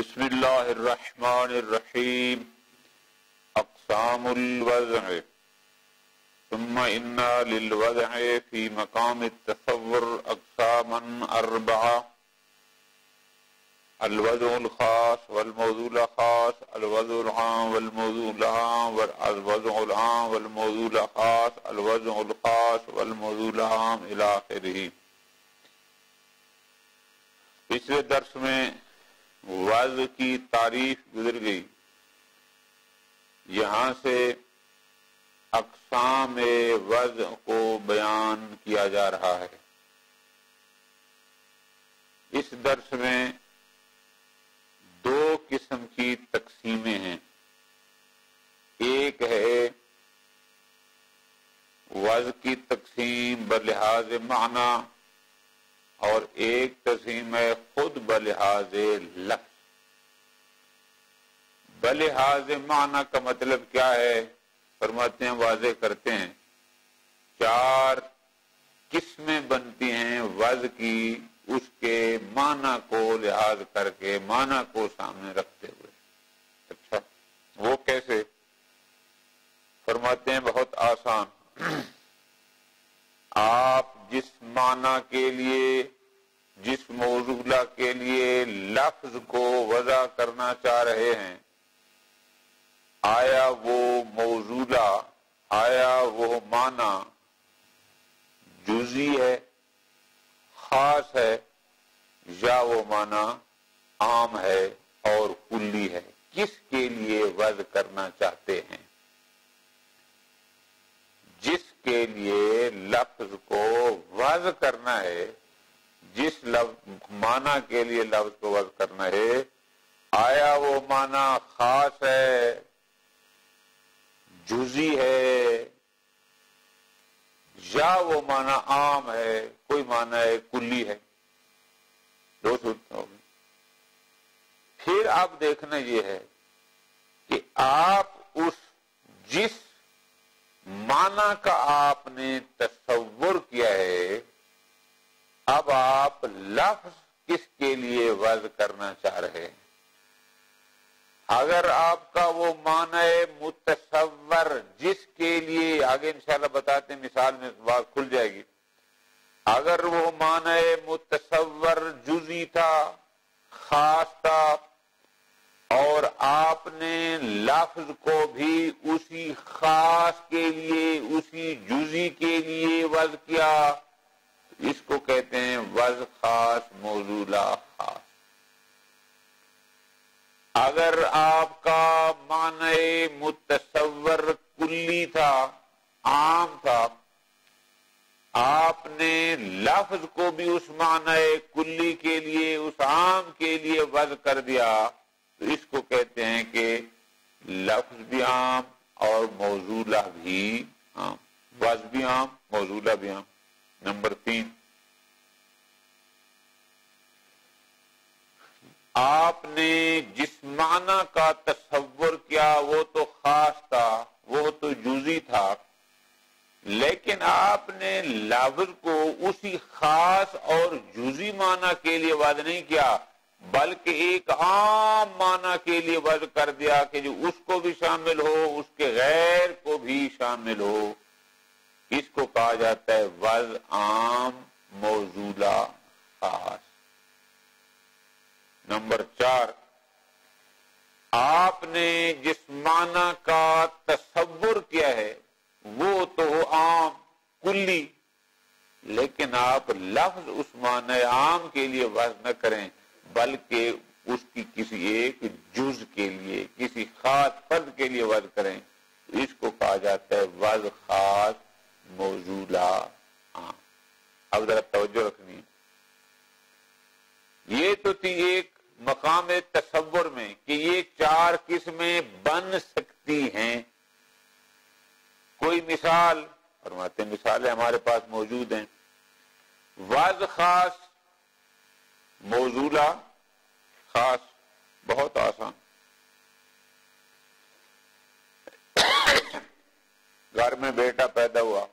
بسم اللہ الرحمن الرحیم. اقسام الوضع. ثم ان للوضع في مقام التصور اقساما اربعة: الوضع الخاص والموضوع الخاص، الوضع العام والموضوع العام، الوضع العام والموضوع الخاص، الوضع الخاص والموضوع العام الى آخرہ. پچھلے درس میں وضع کی تعریف گزر گئی. یہاں سے اقسام وضع کو بیان کیا جا رہا ہے. اس درس میں دو قسم کی تقسیمیں ہیں. ایک ہے وضع کی تقسیم بلحاظ معنی، اور ایک تقسیم ہے خود بلحاظ لفظ. بلحاظ معنی کا مطلب کیا ہے؟ فرماتے ہیں، واضح کرتے ہیں، چار قسمیں بنتی ہیں وضع کی، اس کے معنی کو لحاظ کر کے، معنی کو سامنے رکھتے ہوئے. اچھا، وہ کیسے؟ فرماتے ہیں بہت آسان. آپ جس معنی کے لیے، جس موضوع کے لیے لفظ کو وضع کرنا چاہ رہے ہیں، آیا وہ موضوع، آیا وہ معنی جزئی ہے، خاص ہے، یا وہ معنی عام ہے اور کلی ہے؟ کس کے لیے وضع کرنا چاہتے ہیں؟ جس کے لیے لفظ کو وضع کرنا ہے، جس معنی کے لیے لفظ کو وضع کرنا ہے، آیا وہ معنی خاص ہے، جزئی ہے، یا وہ معنی عام ہے، کوئی معنی ہے کلی ہے؟ دو صورتیں ہوگی. پھر اب دیکھنا یہ ہے کہ آپ جس معنی کا آپ نے تصور کیا ہے، اب آپ لفظ کس کے لیے وضع کرنا چاہ رہے ہیں. اگر آپ کا وہ معنی متصور، جس کے لیے آگے انشاءاللہ بتاتے ہیں، مثال میں بات کھل جائے گی، اگر وہ معنی متصور جزئی تھا، خاص تھا، اور آپ نے لفظ کو بھی اسی خاص کے لیے، اسی جزئی کے لیے وضع کیا، اس کو کہتے ہیں وضع خاص، موضوع خاص. اگر آپ کا معنی متصور کلی تھا، عام تھا، آپ نے لفظ کو بھی اس معنی کلی کے لیے، اس عام کے لیے وضع کر دیا، تو اس کو کہتے ہیں کہ لفظ بھی عام اور موضوع بھی عام. وضع بھی عام، موضوع بھی عام. نمبر 3، آپ نے جس معنی کا تصور کیا وہ تو خاص تھا، وہ تو جزئی تھا، لیکن آپ نے لفظ کو اسی خاص اور جزئی معنی کے لیے وضع نہیں کیا، بلکہ ایک عام معنی کے لیے وضع کر دیا کہ جو اس کو بھی شامل ہو، اس کے غیر کو بھی شامل ہو. اس کو کہا جاتا ہے وضع عام، موضوع خاص. نمبر 4، آپ نے جس معنی کا تصور کیا ہے وہ تو عام، کلی، لیکن آپ لفظ اس معنی عام کے لیے وضع نہ کریں، بلکہ اس کی کسی ایک جز کے لیے، کسی خاص فرد کے لیے وضع کریں. اس کو کہا جاتا ہے وضع خاص، موضوع عام. اب ذرا توجہ رکھنی ہے. یہ تو تھی ایک مقام تصور میں کہ یہ چار قسمیں بن سکتی ہیں. کوئی مثال فرماتے ہیں، مثالیں ہمارے پاس موجود ہیں. وضع خاص، موضوع خاص. بہت آسان. گھر میں بیٹا پیدا ہوا،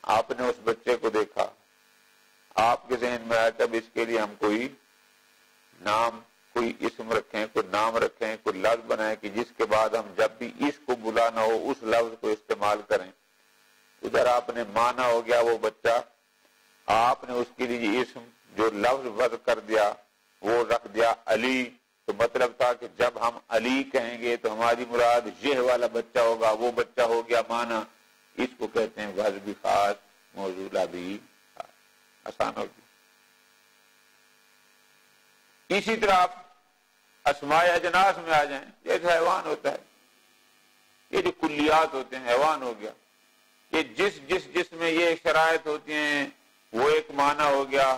آپ نے اس بچے کو دیکھا، آپ کے ذہن میں آیا تب اس کے لیے ہم کوئی نام کوئی اسم رکھیں، کوئی نام رکھیں، کوئی لفظ بنائیں کہ جس کے بعد ہم جب بھی اس کو بلانا ہو اس لفظ کو استعمال کریں. ادھر آپ نے مانا ہو گیا وہ بچہ، آپ نے اس کے لیے اسم جو لفظ وضع کر دیا وہ رکھ دیا علی. تو مطلب تھا کہ جب ہم علی کہیں گے تو ہماری مراد یہ والا بچہ ہوگا، وہ بچہ ہو گیا مانا. اس کو کہتے ہیں وضع بھی خاص، موصولہ بھی خاص. آسان ہوگی. اسی طرح آپ اسماء اجناس میں آ جائیں. جیسے حیوان ہوتا ہے، یہ جو کلیات ہوتے ہیں، حیوان ہو گیا، یہ جس میں یہ شرائط ہوتی ہیں وہ ایک معنی ہو گیا.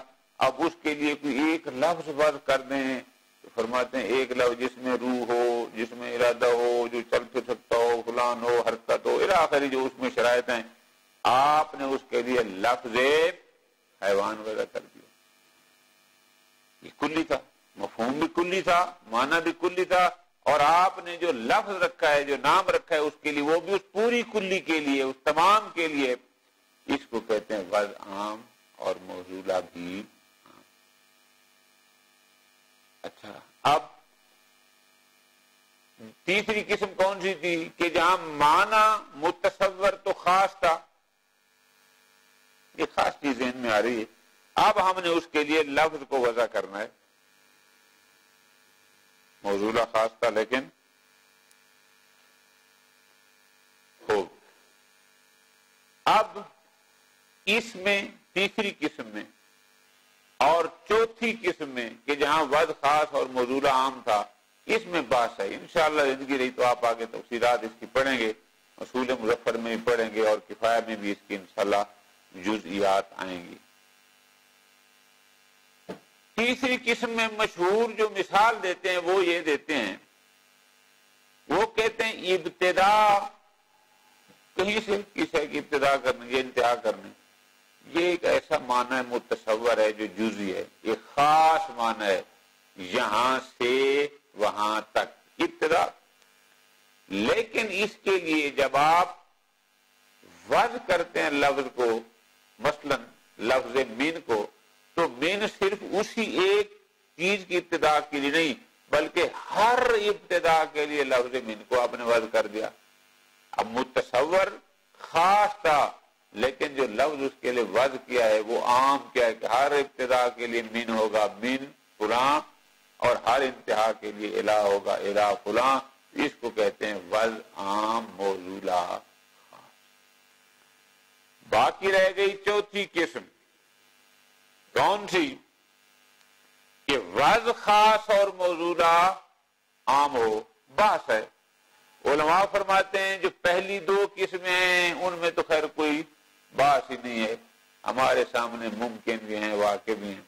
اب اس کے لیے کوئی ایک لفظ وضع کر دیں تو فرماتے ہیں ایک لفظ جس میں روح ہو، جس میں ارادہ ہو، جو چل پھر سکتا ہو، فلان ہو، حرکت ہو، الی آخری جو اس میں شرائط ہیں، آپ نے اس کے لیے لفظ حیوان وضع کر دیا. یہ کلی تھا، مفہوم بھی کلی تھا، معنی بھی کلی تھا، اور آپ نے جو لفظ رکھا ہے، جو نام رکھا ہے اس کے لیے، وہ بھی اس پوری کلی کے لیے، اس تمام کے لیے. اس کو کہتے ہیں وضع عام اور موصولہ بھی عام. اچھا، اب تیسری قسم کون سی تھی کہ جہاں معنی متصور تو خاص تھا، یہ خاص چیز ذہن میں آ رہی ہے. اب ہم نے اس کے لیے لفظ کو وضع کرنا ہے. موصولہ خاص تھا لیکن ہو. اب اس میں تیسری قسم میں اور چوتھی قسم میں کہ جہاں وضع خاص اور موصولہ عام تھا، اس میں بحث ہے. انشاءاللہ زندگی رہی تو آپ آگے تفصیلات اس کی پڑھیں گے، اصول مظفر میں بھی پڑھیں گے اور کفایہ میں بھی اس کی انشاءاللہ جزئیات آئیں گی. تیسری قسم میں مشہور جو مثال دیتے ہیں وہ یہ دیتے ہیں، وہ کہتے ہیں ابتدا، کہیں سے کسی کی ابتدا کرنے یا انتہا کرنے. یہ ایک ایسا معنی متصور ہے جو جزئی ہے، ایک خاص معنی ہے، یہاں سے وہاں تک ابتدا. لیکن اس کے لیے جب آپ وضع کرتے ہیں لفظ کو، مثلا لفظ من کو، تو من صرف اسی ایک چیز کی ابتدا کے لیے نہیں بلکہ ہر ابتدا کے لیے لفظ من کو آپ نے وضع کر دیا. اب متصور خاص تھا لیکن جو لفظ اس کے لیے وضع کیا ہے وہ عام کیا ہے کہ ہر ابتدا کے لیے من ہوگا من فلاں، اور ہر انتہا کے لیے الہ ہوگا الہ فلاں. اس کو کہتے ہیں وضع عام موصولہ خاص. باقی رہ گئی چوتھی قسم، کون سی؟ کہ وضع خاص اور موصولہ عام ہو. بحث ہے. علماء فرماتے ہیں جو پہلی دو قسمیں ہیں ان میں تو خیر کوئی بحث ہی نہیں ہے، ہمارے سامنے ممکن بھی ہیں، واقع بھی ہیں.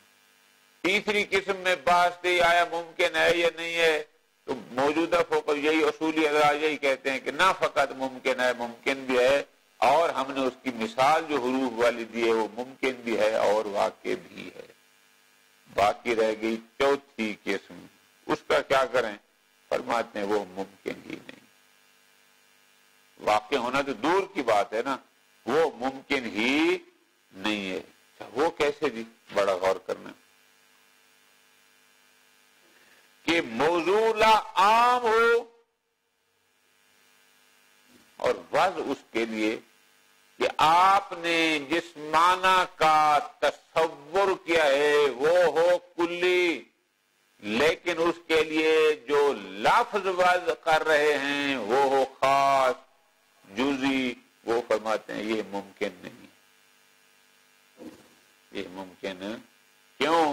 تیسری قسم میں بحث تھی آیا ممکن ہے یا نہیں ہے، تو موجودہ فوق یہی اصولی حضرات یہی کہتے ہیں کہ نہ فقط ممکن ہے، ممکن بھی ہے، اور ہم نے اس کی مثال جو حروف والی دی ہے وہ ممکن بھی ہے اور واقع بھی ہے. باقی رہ گئی چوتھی قسم، اس کا کیا کریں؟ فرماتے ہیں وہ ممکن ہی نہیں. واقع ہونا تو دور کی بات ہے نا، وہ ممکن ہی نہیں ہے. وہ کیسے جی؟ بڑا غور کرنا کہ موصولہ عام ہو اور وضع اس کے لیے کہ آپ نے جس معنی کا تصور کیا ہے وہ ہو کلی، لیکن اس کے لیے جو لفظ وضع کر رہے ہیں وہ ہو خاص جزئی. وہ فرماتے ہیں یہ ممکن نہیں، یہ ممکن ہے. کیوں؟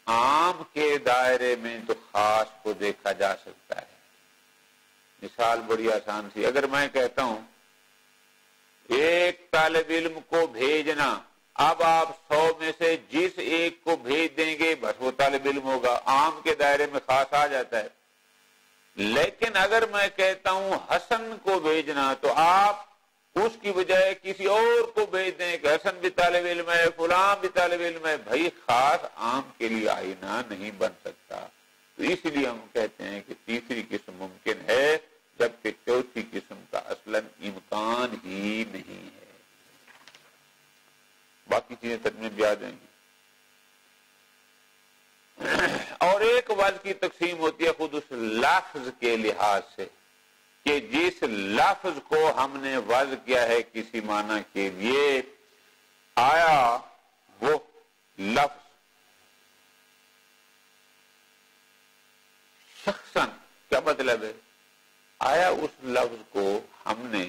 عام کے دائرے میں تو خاص کو دیکھا جا سکتا ہے. مثال بڑی آسان سی، اگر میں کہتا ہوں ایک طالب علم کو بھیجنا، اب آپ 100 میں سے جس ایک کو بھیج دیں گے بس وہ طالب علم ہوگا، عام کے دائرے میں خاص آ جاتا ہے. لیکن اگر میں کہتا ہوں حسن کو بھیجنا تو آپ اس کی بجائے کسی اور کو بھیج دیں کہ حسن بھی طالب علم ہے، فلاں بھی طالب علم ہے، بھائی خاص عام کے لیے آئینہ نہیں بن سکتا. تو اس لیے ہم کہتے ہیں کہ تیسری قسم ممکن ہے جبکہ چوتھی قسم کا اصلاً امکان ہی نہیں ہے. باقی چیزیں تک میں بھی آ جائیں گی. اور ایک وضع کی تقسیم ہوتی ہے خود اس لفظ کے لحاظ سے کہ جس لفظ کو ہم نے وضع کیا ہے کسی معنی کے لیے، آیا وہ لفظ شخصاً، کیا مطلب ہے، آیا اس لفظ کو ہم نے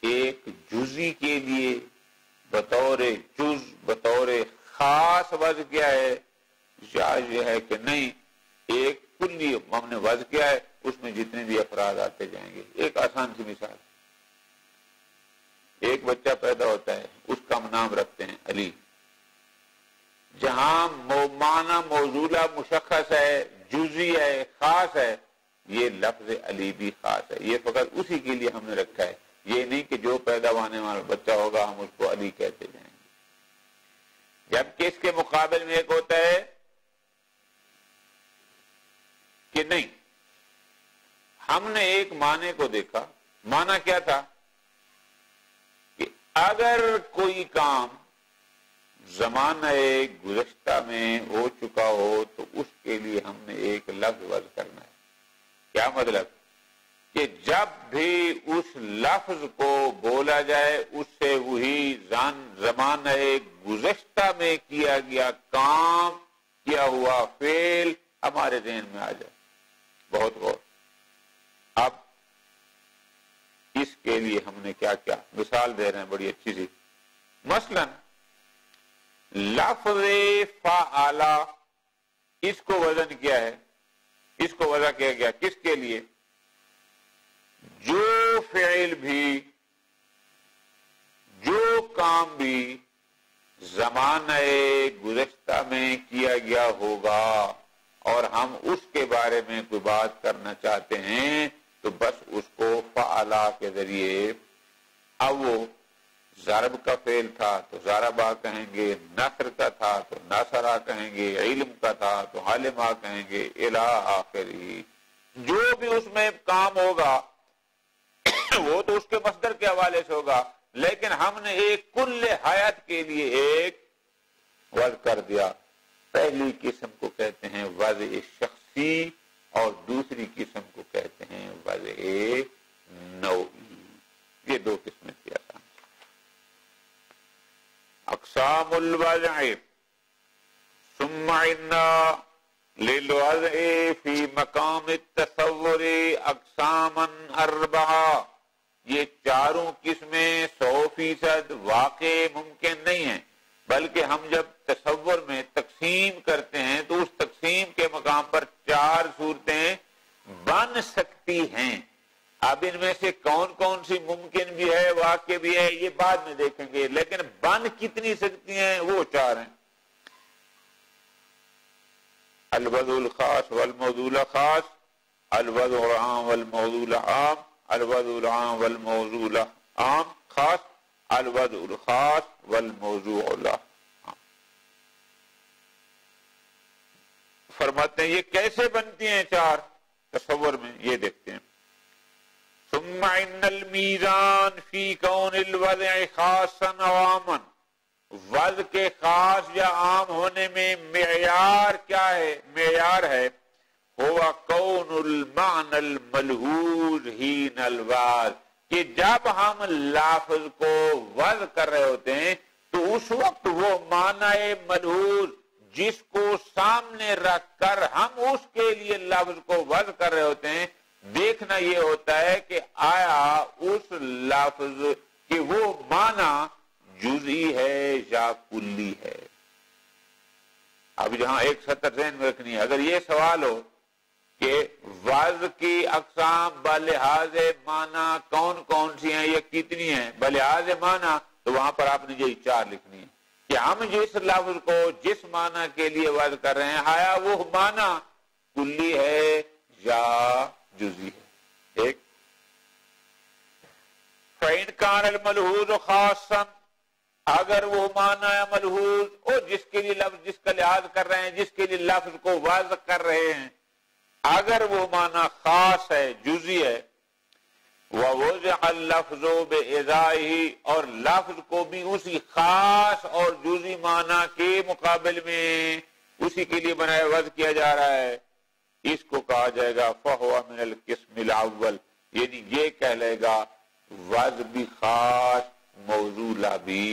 ایک جزی کے لیے بطور جز، بطور خاص وضع کیا ہے، یا یہ ہے کہ نہیں ایک کلی ہم نے وضع کیا ہے، اس میں جتنے بھی افراد آتے جائیں گے۔ ایک آسان سی مثال، ایک بچہ پیدا ہوتا ہے، اس کا ہم نام رکھتے ہیں علی، جہاں معنی موصولہ مشخص ہے، جزئی ہے، خاص ہے، یہ لفظ علی بھی خاص ہے، یہ فقط اسی کے لیے ہم نے رکھا ہے، یہ نہیں کہ جو پیدا ہونے والا بچہ ہوگا ہم اس کو علی کہتے جائیں گے۔ جبکہ اس کے مقابل میں ایک ہوتا ہے کہ نہیں، ہم نے ایک معنی کو دیکھا، معنی کیا تھا کہ اگر کوئی کام زمانہ گزشتہ میں ہو چکا ہو تو اس کے لیے ہم نے ایک لفظ وضع کرنا ہے۔ کیا مطلب کہ جب بھی اس لفظ کو بولا جائے اس سے وہی زمانہ گزشتہ میں کیا گیا کام، کیا ہوا فعل ہمارے ذہن میں آ جائے۔ بہت غور، اب اس کے لیے ہم نے کیا کیا مثال دے رہے ہیں بڑی اچھی سی، مثلا لفظ فعلا، اس کو وزن کیا ہے، اس کو وضع کیا گیا کس کے لیے، جو فعل بھی، جو کام بھی زمانہ گزشتہ میں کیا گیا ہوگا اور ہم اس کے بارے میں کوئی بات کرنا چاہتے ہیں تو بس اس کو فعلا کے ذریعے، اب وہ ضرب کا فعل تھا تو ضربا کہیں گے، نصر کا تھا تو نصرا کہیں گے، علم کا تھا تو علما کہیں گے، الی آخری، جو بھی اس میں کام ہوگا وہ تو اس کے مصدر کے حوالے سے ہوگا، لیکن ہم نے ایک کل حیات کے لیے ایک وضع کر دیا۔ پہلی قسم کو کہتے ہیں وضع شخصی اور دوسری قسم کو کہتے ہیں وضع نوعی۔ یہ دو قسمیں کی آسان۔ اقسام الوضع، ثم عنا للوضع فی مقام التصور اقساما اربعہ، یہ چاروں قسمیں 100% واقع ممکن نہیں ہیں، بلکہ ہم جب تصور میں تقسیم کرتے ہیں تو اس تقسیم کے مقام پر 4 صورتیں بن سکتی ہیں۔ اب ان میں سے کون کون سی ممکن بھی ہے، واقع بھی ہے، یہ بعد میں دیکھیں گے، لیکن بن کتنی سکتی ہیں وہ 4 ہیں۔ الوضع الخاص والموضوع الخاص، الوضع العام والموضوع العام، الوضع العام والموضوع العام خاص، الوضع الخاص والموضوع العام۔ فرماتے ہیں یہ کیسے بنتی ہیں 4 تصور میں، یہ دیکھتے ہیں۔ ثم ان المیزان فی کون الوضع خاصا عواما، وضع کے خاص یا عام ہونے میں معیار کیا ہے، معیار ہے ہوا کون المعنى الملحوظ حین الوضع، کہ جب ہم لفظ کو وضع کر رہے ہوتے ہیں تو اس وقت وہ معنی ملحوظ جس کو سامنے رکھ کر ہم اس کے لیے لفظ کو وضع کر رہے ہوتے ہیں، دیکھنا یہ ہوتا ہے کہ آیا اس لفظ کی وہ معنی جزئی ہے یا کلی ہے۔ اب جہاں ایک سطر ذہن میں رکھنی ہے، اگر یہ سوال ہو کہ وضع کی اقسام بلحاظ معنی کون کون سی ہیں یا کتنی ہیں بلحاظ معنی، تو وہاں پر آپ نے یہی 4 لکھنی ہے کہ ہم جس لفظ کو جس معنی کے لیے وضع کر رہے ہیں آیا وہ معنی کلی ہے یا جزئی ہے۔ ایک فَإِنْ كَانَ الْمَلْحُوظُ خَاصًا، اگر وہ معنی ملحوظ اور جس کے لیے لفظ جس کا لحاظ کر رہے ہیں، جس کے لیے لفظ کو واضح کر رہے ہیں، اگر وہ معنی خاص ہے، جزئی ہے، وَوُضِعَ اللَّفْظُ بِإِذَائِهِ، اور لفظ کو بھی اسی خاص اور جزئی معنی کے مقابل میں اسی کے لیے بنایا وضع کیا جا رہا ہے، اس کو کہا جائے گا فہو من القسم الاول، یعنی یہ کہلائے گا وضع بھی خاص موضوع بھی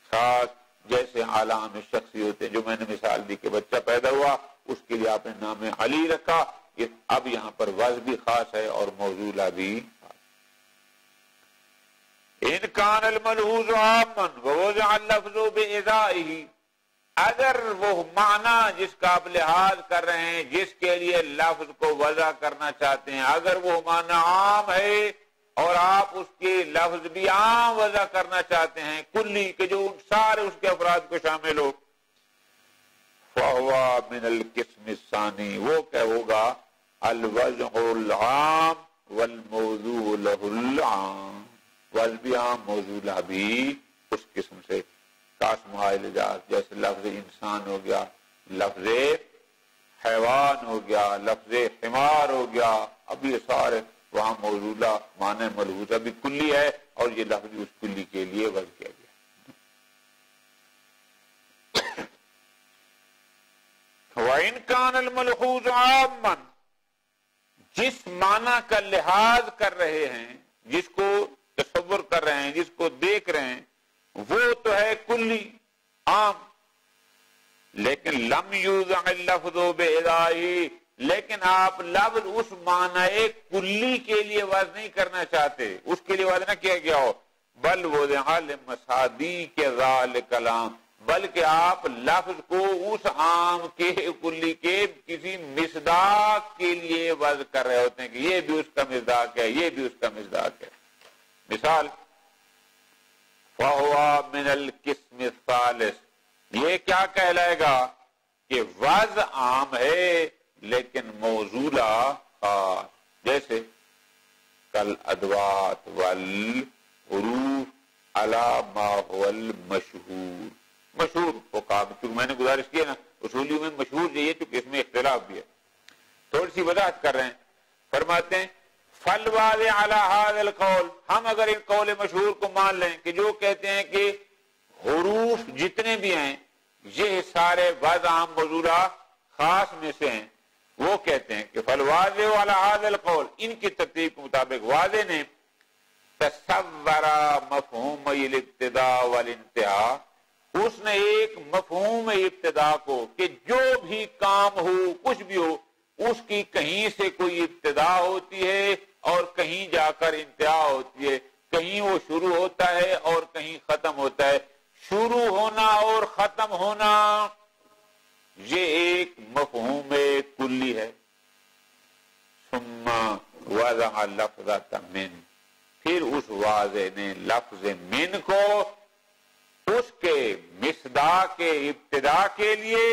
خاص، جیسے علام شخصی ہوتے ہیں جو میں نے مثال دی کہ بچہ پیدا ہوا اس کے لیے آپ نے نام علی رکھا، اب یہاں پر وضع بھی خاص ہے اور موضوع بھی خاص۔ ان کان الملحوظ عاما ووضع اللفظ بإضافه، اگر وہ معنی جس کا آپ لحاظ کر رہے ہیں جس کے لیے لفظ کو وضع کرنا چاہتے ہیں، اگر وہ معنی عام ہے اور آپ اس کے لفظ بھی عام وضع کرنا چاہتے ہیں کلی کہ جو سارے اس کے افراد کو شامل ہو، فَهُوَ مِنَ الْقِسْمِ الثَّانِي، وہ کیا ہوگا الوضع العام والموضوع له العام، وضع بھی عام موضوع بھی اس قسم سے، کاسمائلجات جیسے لفظ انسان ہو گیا، لفظ حیوان ہو گیا، لفظ حمار ہو گیا، اب یہ سارے وہاں موضوع معنی ملحوظہ بھی کلی ہے اور یہ لفظ اس کلی کے لیے وضع کیا گیا۔ وَإِنْ كَانَ الْمَلْحُوظُ عَامًا، جس معنی کا لحاظ کر رہے ہیں، جس کو تصور کر رہے ہیں، جس کو دیکھ رہے ہیں، وہ تو ہے کلی عام، لیکن لم یوضع اللفظ بإضافه، لیکن آپ لفظ اس معنی کلی کے لیے وضع نہیں کرنا چاہتے، اس کے لیے وضع نہ کیا گیا ہو، بل وضع لمصادیق ذلک العام، بلکہ آپ لفظ کو اس عام کے کلی کے کسی مصداق کے لیے وضع کر رہے ہوتے ہیں کہ یہ بھی اس کا مصداق ہے، یہ بھی اس کا مصداق ہے۔ مثال فَهُوَ مِنَ الْقِسْمِ الثَّالِثِ، یہ کیا کہلائے گا کہ وضع عام ہے لیکن موضوع خاص، جیسے کل ادوات والحروف علی ما هو المشہور، مشہور کو کہا، چونکہ میں نے گزارش کی ہے نا اصولی میں مشہور یہ چونکہ اس میں اختلاف بھی ہے، تھوڑی سی وضاحت کر رہے ہیں، فرماتے ہیں فالواضع علی هذا القول، ہم اگر ان قول مشہور کو مان لیں کہ جو کہتے ہیں کہ حروف جتنے بھی ہیں یہ سارے وضع عام موضوع خاص میں سے ہیں، وہ کہتے ہیں کہ فالواضع علی هذا القول، ان کی ترتیب کے مطابق واضح نے تصور مفہوم الابتداء والانتہاء، اس نے ایک مفہوم ابتدا کو کہ جو بھی کام ہو کچھ بھی ہو اس کی کہیں سے کوئی ابتدا ہوتی ہے اور کہیں جا کر انتہا ہوتی ہے، کہیں وہ شروع ہوتا ہے اور کہیں ختم ہوتا ہے، شروع ہونا اور ختم ہونا یہ ایک مفہوم کلی ہے۔ ثم وضع لفظ من، پھر اس واضح نے لفظ من کو اس کے مصداق ابتدا کے لیے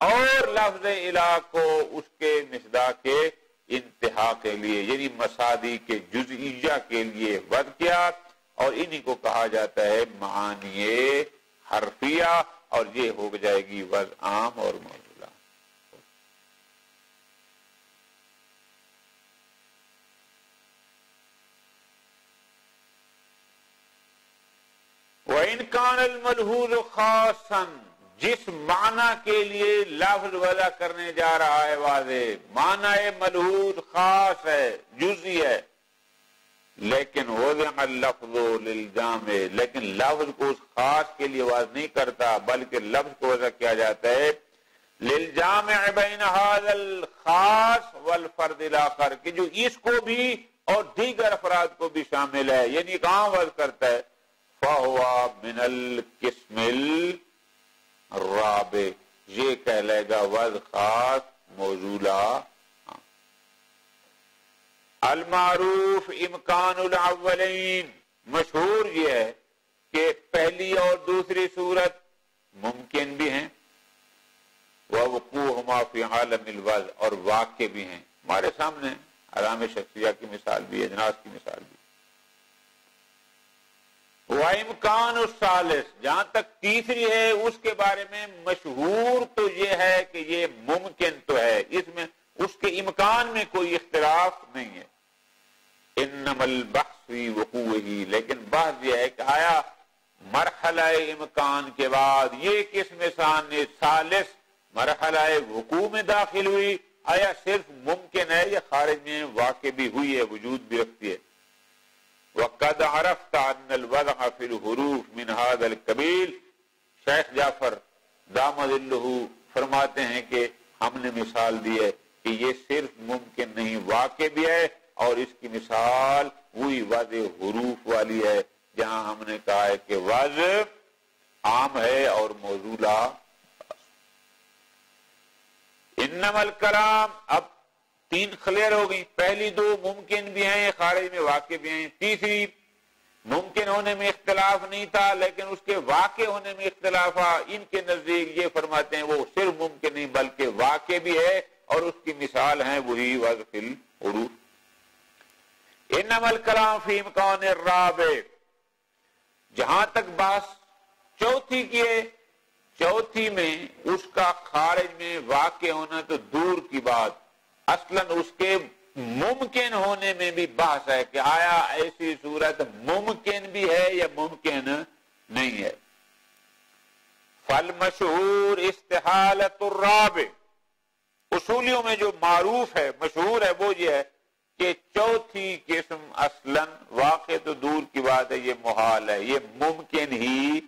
اور لفظ الہ کو اس کے مصداق کے انتہا کے لیے، یعنی مصادی کے جزئیہ کے لیے وضع کیا، اور انہی کو کہا جاتا ہے معانی حرفیہ، اور یہ ہو جائے گی وضع عام اور موضوع۔ وَإِنْ كَانَ الْمَلْحُوظُ خَاصًا، جس معنی کے لیے لفظ وضع کرنے جا رہا ہے واضح، معنی ملحوظ خاص ہے، جزئی ہے، لیکن وضع اللفظ للجامع، لیکن لفظ کو اس خاص کے لیے وضع نہیں کرتا بلکہ لفظ کو وضع کیا جاتا ہے للجامع بین هذا الخاص والفرد الاخر، کہ جو اس کو بھی اور دیگر افراد کو بھی شامل ہے، یعنی کہاں وضع کرتا ہے فَهُوَ مِنَ الْقِسْمِ الرابع، یہ کہلائے گا وضع خاص موضوع۔ المعروف امکان الاولین، مشہور یہ ہے کہ پہلی اور دوسری صورت ممکن بھی ہیں، وَوُقُوعُهُمَا فِي عَالَمِ الْوَضْعِ، اور واقع بھی ہیں، ہمارے سامنے علام شخصیہ کی مثال بھی، اجناس کی مثال بھی۔ وَإِمْكَانُ الثَّالِثِ، جہاں تک تیسری ہے اس کے بارے میں مشہور تو یہ ہے کہ یہ ممکن تو ہے، اس میں اس کے امکان میں کوئی اختلاف نہیں ہے، انما البحث فی وقوعہ، لیکن بحث یہ ہے کہ آیا مرحلہ امکان کے بعد یہ قسم ثالث مرحلہ وقوع میں داخل ہوئی، آیا صرف ممکن ہے یا خارج میں واقع بھی ہوئی ہے، وجود بھی رکھتی ہے؟ وَقَدْ عَرَفْتَ أَنَّ الْوَضْعَ فِي الْحُرُوفِ مِنْ هَذَا الْقَبِيلِ شیخ جعفر دام ظلہ فرماتے ہیں کہ ہم نے مثال دی ہے کہ یہ صرف ممکن نہیں واقع بھی ہے، اور اس کی مثال وہی وضع حروف والی ہے جہاں ہم نے کہا ہے کہ وضع عام ہے اور موضوع انما الکلام. اب تین کلیئر ہو گئی، پہلی دو ممکن بھی ہیں خارج میں واقع بھی ہیں، تیسری ممکن ہونے میں اختلاف نہیں تھا لیکن اس کے واقع ہونے میں اختلاف تھا. ان کے نزدیک یہ فرماتے ہیں وہ صرف ممکن نہیں بلکہ واقع بھی ہے، اور اس کی مثال ہیں وہی وضع فی الحروف. انما الکلام فی امکان الرابع. جہاں تک بات چوتھی کی ہے، چوتھی میں اس کا خارج میں واقع ہونا تو دور کی بات، اصلاً اس کے ممکن ہونے میں بھی بحث ہے کہ آیا ایسی صورت ممکن بھی ہے یا ممکن نہیں ہے. فالمشہور استحالۃ الرابع. اصولیوں میں جو معروف ہے، مشہور ہے، وہ یہ ہے کہ چوتھی قسم اصلاً واقع تو دور کی بات ہے، یہ محال ہے، یہ ممکن ہی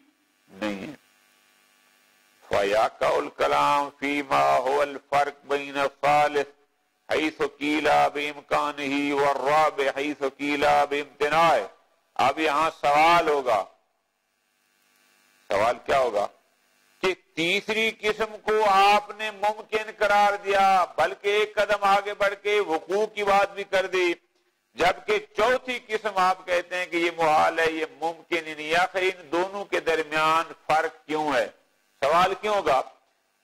نہیں ہے. فَيَقَعُ الْكَلَامُ فِي مَا هُوَ الْفَرْقُ بَيْنَ الثَّالِثِ حَيْثُ قِيلَ بِإِمْكَانِهِ وَالرَّابِعِ حَيْثُ قِيلَ بِإِمْتِنَاعِهِ. اب یہاں سوال ہوگا، سوال کیا ہوگا کہ تیسری قسم کو آپ نے ممکن قرار دیا بلکہ ایک قدم آگے بڑھ کے وقوع کی بات بھی کر دی، جبکہ چوتھی قسم آپ کہتے ہیں کہ یہ محال ہے، یہ ممکن ہی نہیں. آخر ان دونوں کے درمیان فرق کیوں ہے؟ سوال کیوں ہوگا؟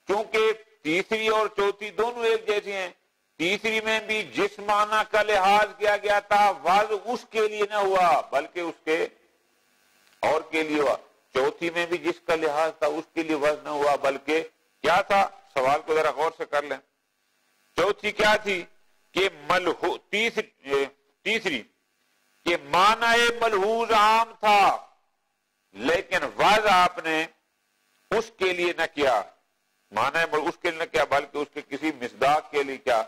کیونکہ تیسری اور چوتھی دونوں ایک جیسی ہیں. تیسری میں بھی جس معنی کا لحاظ کیا گیا تھا وضع اس کے لیے نہ ہوا بلکہ اس کے اور کے لیے ہوا. چوتھی میں بھی جس کا لحاظ تھا اس کے لیے وضع نہ ہوا بلکہ کیا تھا؟ سوال کو ذرا غور سے کر لیں. چوتھی کیا تھی کہ تیسری کہ معنی ملحوظ عام تھا لیکن وضع آپ نے اس کے لیے نہ کیا، معنی اس کے لیے نہ کیا بلکہ اس کے کسی مصداق کے لیے کیا.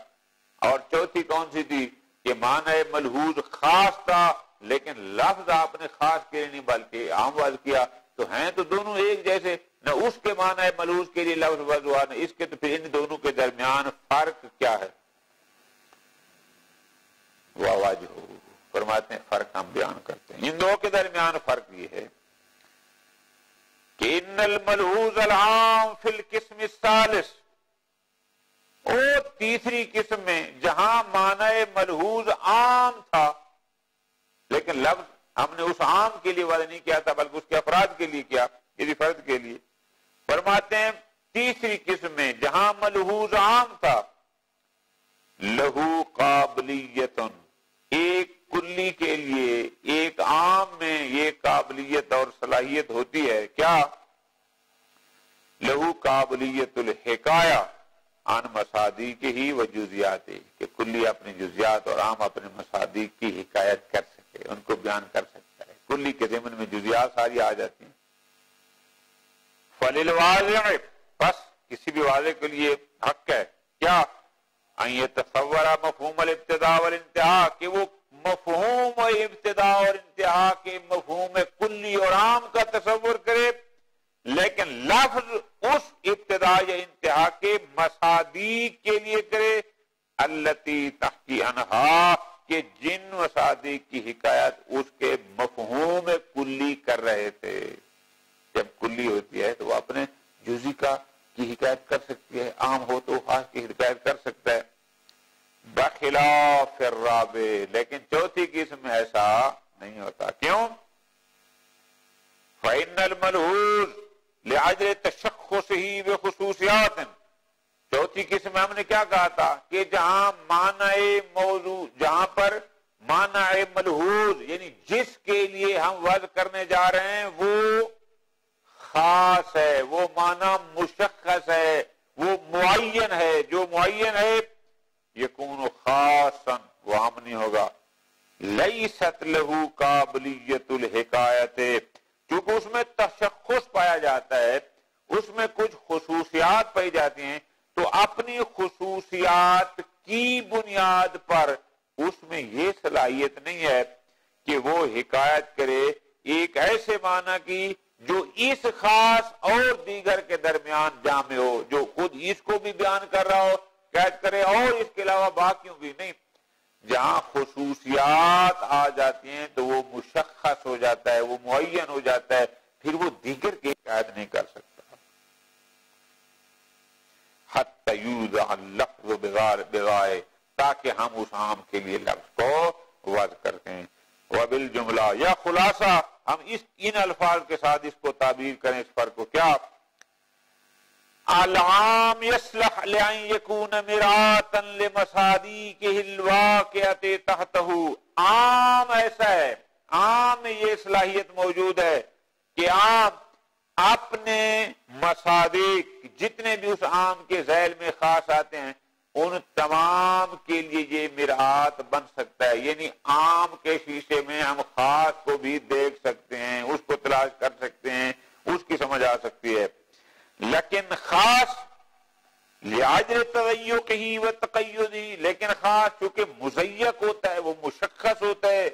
اور چوتھی کون سی تھی کہ معنی ملحوظ خاص تھا لیکن لفظ آپ نے خاص کے لیے نہیں بلکہ عام وضع کیا. تو ہیں تو دونوں ایک جیسے، نہ اس کے معنی ملحوظ کے لیے لفظ وضع ہوا نہ اس کے، تو پھر ان دونوں کے درمیان فرق کیا ہے؟ واجب فرماتے ہیں فرق ہم بیان کرتے ہیں. ان دو کے درمیان فرق یہ ہے کہ ان الملحوظ العام فی القسم الثالث، اور تیسری قسم میں جہاں معنی ملحوظ عام تھا لیکن لفظ ہم نے اس عام کے لیے وضع نہیں کیا تھا بلکہ اس کے افراد کے لیے کیا، کسی فرد کے لیے. فرماتے ہیں تیسری قسم میں جہاں ملحوظ عام تھا لہو قابلیت، ایک کلی کے لیے ایک عام میں یہ قابلیت اور صلاحیت ہوتی ہے، کیا؟ لہو قابلیت الحکایہ عن مصادیق ہی و جزیات، کہ کلی اپنی جزیات اور عام اپنے مصادیق کی حکایت کر سکے، ان کو بیان کر سکتا ہے. کلی کے ضمن میں جزیات ساری آ جاتی ہیں. فللواضع، بس کسی بھی واضح کے لیے حق ہے کیا؟ ان يتصور مفہوم الابتداء والانتہاء، کہ وہ مفہوم ابتداء اور انتہا کے مفہوم کلی اور عام کا تصور کرے لیکن لفظ اس ابتداء یا انتہا کے مصادیق کے لیے کرے التی تحکی عنہا، کہ جن مصادیق کی حکایت اس کے مفہوم کلی کر رہے تھے. جب کلی ہوتی ہے تو وہ اپنے جزئی کی حکایت کر سکتی ہے، عام ہو تو خاص کی حکایت کر سکتا ہے. بخلاف الرابع، لیکن چوتھی قسم میں ایسا نہیں ہوتا. کیوں؟ فإن الملحوظ لعجل تشخصه بخصوصیات، چوتھی قسم میں ہم نے کیا کہا تھا کہ جہاں معنی موضوع، جہاں پر معنی ملحوظ یعنی جس کے لیے ہم وضع کرنے جا رہے ہیں وہ خاص ہے، وہ معنی مشخص ہے، وہ معین ہے. جو معین ہے یکون خاصا، وہ عام نہیں ہوگا. لیست لہو قابلیت الحکایت، کیونکہ اس میں تشخص پایا جاتا ہے، اس میں کچھ خصوصیات پائی جاتی ہیں، تو اپنی خصوصیات بنیاد پر اس میں یہ صلاحیت نہیں ہے کہ وہ حکایت کرے ایک ایسے معنی کی جو اس خاص اور دیگر کے درمیان جامع ہو، جو خود اس کو بھی بیان کر رہا ہو قید کرے اور اس کے علاوہ باقیوں بھی نہیں۔ جہاں خصوصیات آ جاتی ہیں تو وہ مشخص ہو جاتا ہے، وہ معین ہو جاتا ہے، پھر وہ دیگر کی قید نہیں کر سکتا۔ حتی یوضع اللفظ بغائے، تاکہ ہم اس عام کے لیے لفظ کو وضع کرتے ہیں۔ وبالجملہ، یا خلاصہ ہم ان الفاظ کے ساتھ اس کو تعبیر کریں، اس فرق کو کیا؟ العام یصلح لأن یکون مرآتا لمصادیقہ الواقعۃ تحتہ، عام ایسا ہے، عام میں یہ صلاحیت موجود ہے کہ عام اپنے مصادیق جتنے بھی اس عام کے ذیل میں خاص آتے ہیں ان تمام کے لیے یہ مرآت بن سکتا ہے، یعنی عام کے شیشے میں ہم خاص کو بھی دیکھ سکتے ہیں، اس کو تلاش کر سکتے ہیں، اس کی سمجھ آ سکتی ہے۔ لیکن خاص لعجل تضیقہ و تقیدہ، لیکن خاص چونکہ مضیق ہوتا ہے، وہ مشخص ہوتا ہے،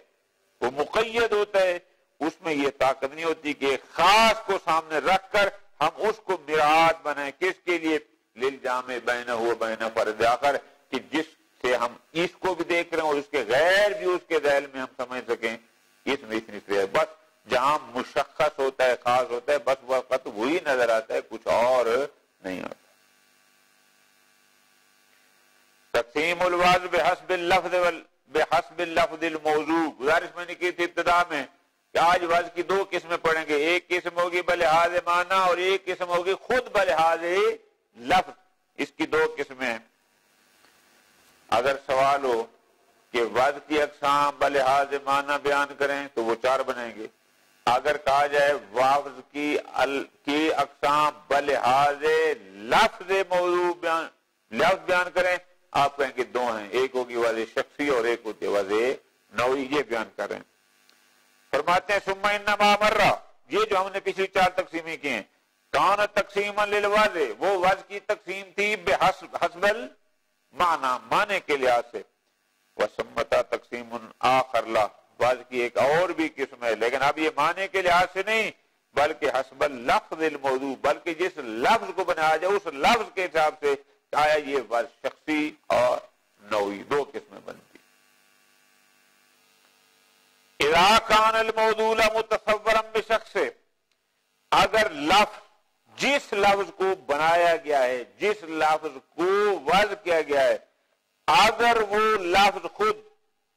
وہ مقید ہوتا ہے، اس میں یہ طاقت نہیں ہوتی کہ خاص کو سامنے رکھ کر ہم اس کو مرآت بنائیں۔ کس کے لیے؟ للجامع بینہ و بین فرد آخر، کہ جس سے ہم اس کو بھی دیکھ رہے ہیں اور اس کے غیر بھی اس کے ذیل میں ہم سمجھ سکیں، اس میں اتنی سی ہے۔ بس جہاں مشخص ہوتا ہے، خاص ہوتا ہے، بس وقت وہی نظر آتا ہے، کچھ اور نہیں ہوتا۔ تقسیم الوضع بحسب اللفظ الموضوع، گزارش میں نے کی تھی ابتدا میں کہ آج وضع کی دو قسمیں پڑھیں گے، ایک قسم ہوگی بلحاظ معنی اور ایک قسم ہوگی خود بلحاظ لفظ، اس کی دو قسمیں ہیں۔ اگر سوال ہو کہ وضع کی اقسام بلحاظ معنی بیان کریں تو وہ 4 بنیں گے، اگر کہا جائے وضع کی اقسام بلحاظ لفظ موضوع بیان کریں، آپ کہیں گے 2 ہیں، ایک ہوگی وضع شخصی اور ایک ہوتی ہے وضع نوعی، یہ بیان کریں۔ فرماتے ہیں ثم انما مر، یہ جو ہم نے پچھلی 4 تقسیمیں کی ہیں، کان تقسیما للوضع، وہ وضع کی تقسیم تھی حسب المعنی، معنی کے لحاظ سے، وسمتا تقسیم آخر لا، وضع کی ایک اور بھی قسم ہے، لیکن اب یہ معنی کے لحاظ سے نہیں بلکہ حسب اللفظ الموضوع، بلکہ جس لفظ کو بنایا جائے اس لفظ کے حساب سے آیا یہ وضع شخصی اور نوعی، 2 قسمیں بنتی۔ اذا کان الموضوع متصورا بشخص، اگر لفظ جس لفظ کو بنایا گیا ہے، جس لفظ کو وضع کیا گیا ہے، اگر وہ لفظ خود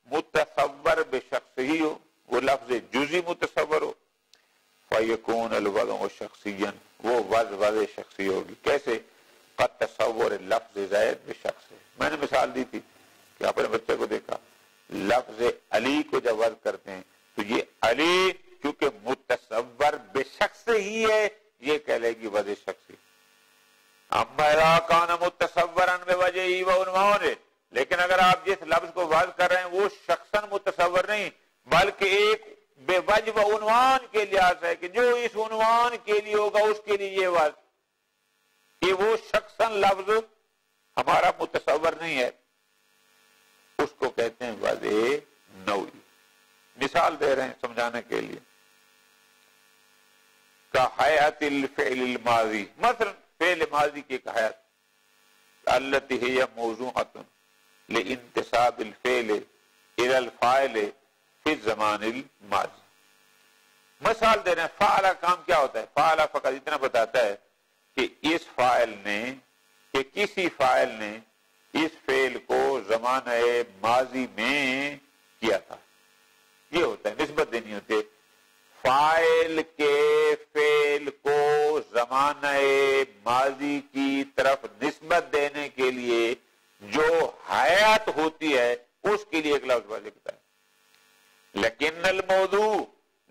متصور بشخص ہی ہو، وہ لفظ جزئی متصور ہو، فیکون الوضع شخصیا، وہ وضع شخصی ہوگی۔ کیسے؟ قد تصور لفظ زید بشخص، میں نے مثال دی تھی کہ اپنے بچے کو دیکھا، لفظ علی کو جب وضع کرتے ہیں تو یہ علی کیونکہ متصور بشخص ہی ہے، یہ کہہ لے گی وضع شخصی۔ اما اذا کان متصورا بوجہہ وعنوان، لیکن اگر آپ جس لفظ کو وضع کر رہے ہیں وہ شخصاً متصور نہیں بلکہ ایک بے وجہ و عنوان کے لحاظ ہے کہ جو اس عنوان کے لیے ہوگا اس کے لیے یہ وضع، کہ وہ شخصاً لفظ ہمارا متصور نہیں ہے، اس کو کہتے ہیں وضع نوعی۔ مثال دے رہے ہیں سمجھانے کے لیے، کہیئت الفعل الماضی، مثلا فعل ماضی کی ایک حیات، التي هي موضوعة لانتساب الفعل الى الفاعل في الزمان الماضی۔ مثال دے رہے ہیں، فعل کام کیا ہوتا ہے؟ فعل فقط اتنا بتاتا ہے کہ اس فاعل نے، کہ کسی فاعل نے اس فعل کو زمانہ ماضی میں کیا تھا، یہ ہوتا ہے، نسبت دینی ہوتی ہے۔ فاعل کے فعل کو زمانہ ماضی کی طرف نسبت دینے کے لیے جو حیات ہوتی ہے اس کے لیے ایک لفظ واضح ہوتا ہے۔ لیکن الموضوع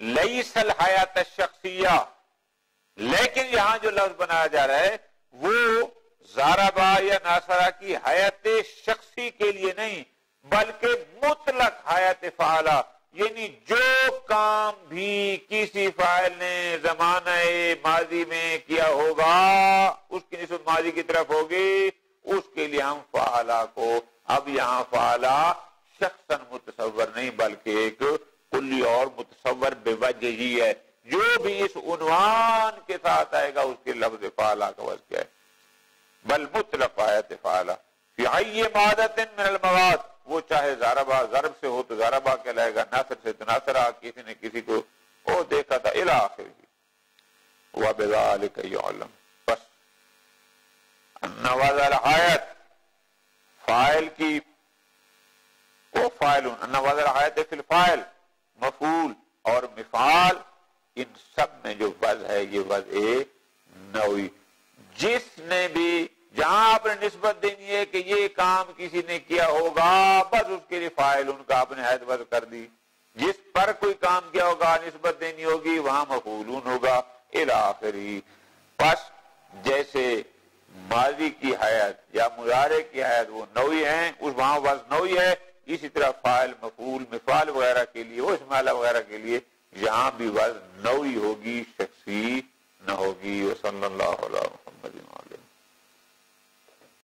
لیس الحیات الشخصیہ، لیکن یہاں جو لفظ بنایا جا رہا ہے وہ ضربہ یا ناصرہ کی حیات شخصی کے لیے نہیں بلکہ مطلق حیات فعالہ، یعنی جو کام بھی کسی فاعل نے زمانہ ماضی میں کیا ہوگا اس کی نسبت ماضی کی طرف ہوگی، اس کے لیے ہم فعالہ کو اب یہاں فعلا شخصاً متصور نہیں بلکہ ایک کلی اور متصور بے وجہ ہی ہے. جو بھی اس عنوان کے ساتھ آئے گا اس کے لفظ فعلا کا وزن کیا ہے؟ بل مطلق آیت فعلا فی ای مادت من المواد، وہ چاہے ضربہ ضرب سے ہو تو ضربہ کہلائے گا، ناصر سے تو ناصرہ، کسی نے کسی کو وہ دیکھا تھا الی آخر. وبذالک یعلم، بس ان وضع الآیت فاعل کی وہ فاعل، ان وضع الآیت فی الفاعل مفعول اور مفعال، ان سب میں جو وضع ہے یہ وضع نوعی. جس نے بھی جہاں آپ نے نسبت دینی ہے کہ یہ کام کسی نے کیا ہوگا بس اس کے لیے فاعل ان کا آپ نے حید وضع کر دی. جس پر کوئی کام کیا ہوگا نسبت دینی ہوگی وہاں مفعولون ہوگا الی آخری. بس جیسے ماضی کی حیات یا مضارع کی حیات وہ نوعی ہیں، اس وہاں وضع نوعی ہے، اسی طرح فاعل مفعول مفعال وغیرہ کے لیے وہ اسمالہ وغیرہ کے لیے یہاں بھی وضع نوعی ہوگی، شخصی نہ ہوگی. وصلی اللہ علیہ محمد.